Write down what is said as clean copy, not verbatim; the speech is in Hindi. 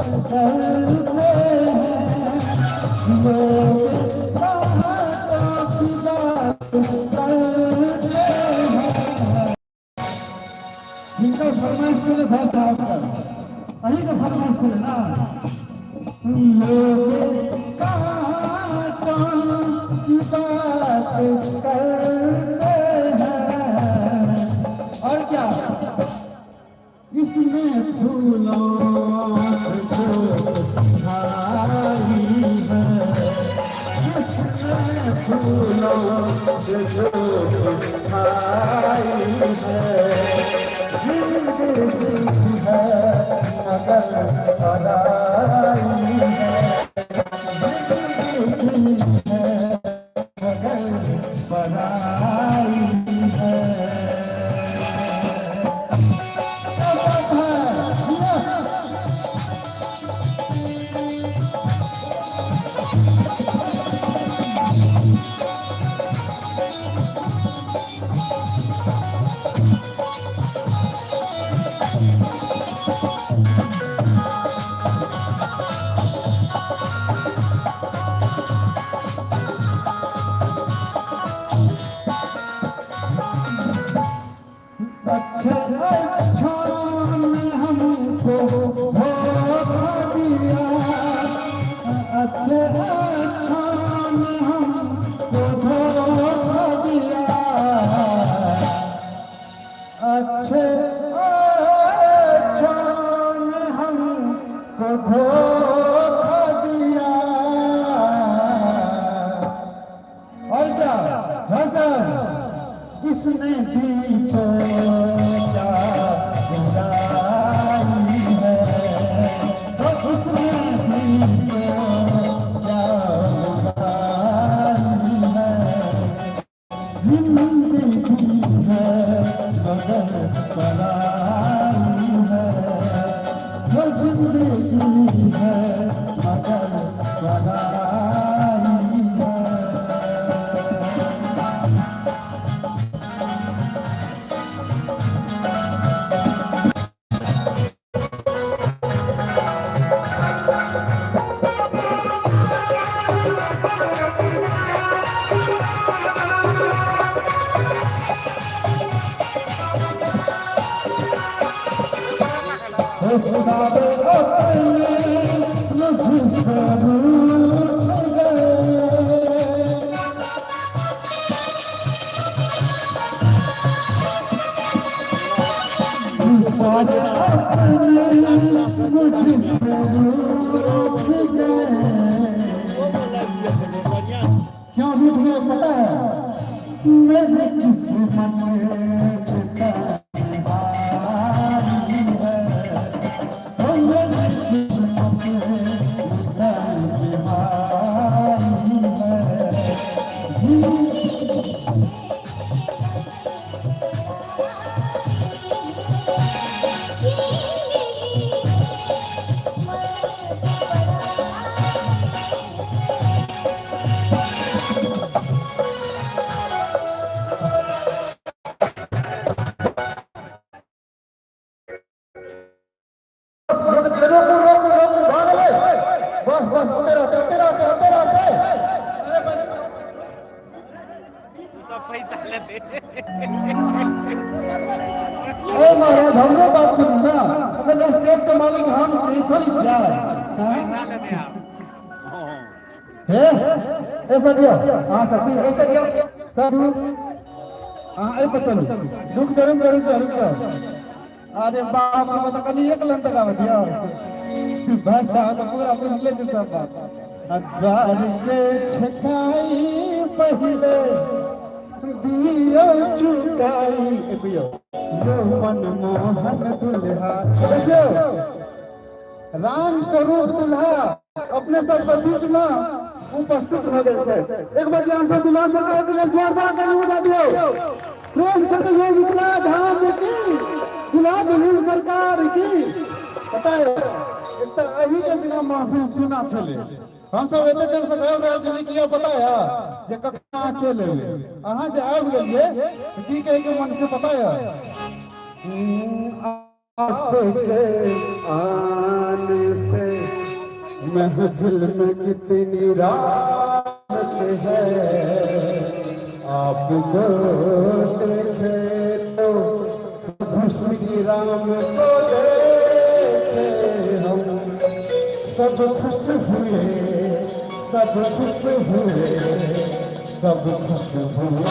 करते हैं लोग बातों की बात करते हैं। जिनका फरमाइश चले भाई साहब का अही का फरमाइश चले ना लोग बातों की बात करते हैं। और क्या इसमें फूलों से जो छाई है इसमें फूलों से जो छाई है जिंदगी है मगर अदाई है जिंदगी है मगर बड़ाई है। अच्छे अच्छों ने हमको धोखा दिया अच्छे अच्छों ने हमको धोखा दिया अच्छे अच्छों ने हमको धोखा दिया। और क्या हसन इसने भी तो क्या बुराई है तो उसने भी तो क्या बुराई है जिंदगी है मगर बड़ाई है वो जिंदगी है मगर बड़ाई है। सारे अपने मुझसे रूठ गए सारे अपने मुझसे रूठ गए। क्यों रूठ गए पता है मेरे किस्मत महाराज हमने बात सुनना अगर स्टेज का मालिक हम थोड़ी जाए ऐसा दिया हाँ सब ऐसा दिया सब हाँ ऐ पता नहीं रुक जरूर जरूर जरूर अरे बाप रे मतलब कहीं एक लन तक आवा दिया बस तो पूरा पूछ ले सब बात अद्वार के छकाई पहले दियो चुकाई पियो यो मनमोहन दुल्हा देखियो राम स्वरूप दुल्हा अपने सब बीच में उपस्थित हो गए छे। एक बार यहाँ से दुल्हा सरकार के लिए जोरदार ताली बजा दियो प्रेम से कहियो विकला धाम की दुल्हा दुल्हन सरकार की। पता है एक तो अही के बिना महफिल सुना चले हम सब एते दिन से गए गए जिन किया पता है जे कखना चले अहां जे आब गेलिए की कहे के मन से पता है आपके आने से महफिल में कितनी रात है, आपको देखे तो खुशी राम को देखे हम, सब खुश हुए, सब खुश हुए, सब खुश हुए।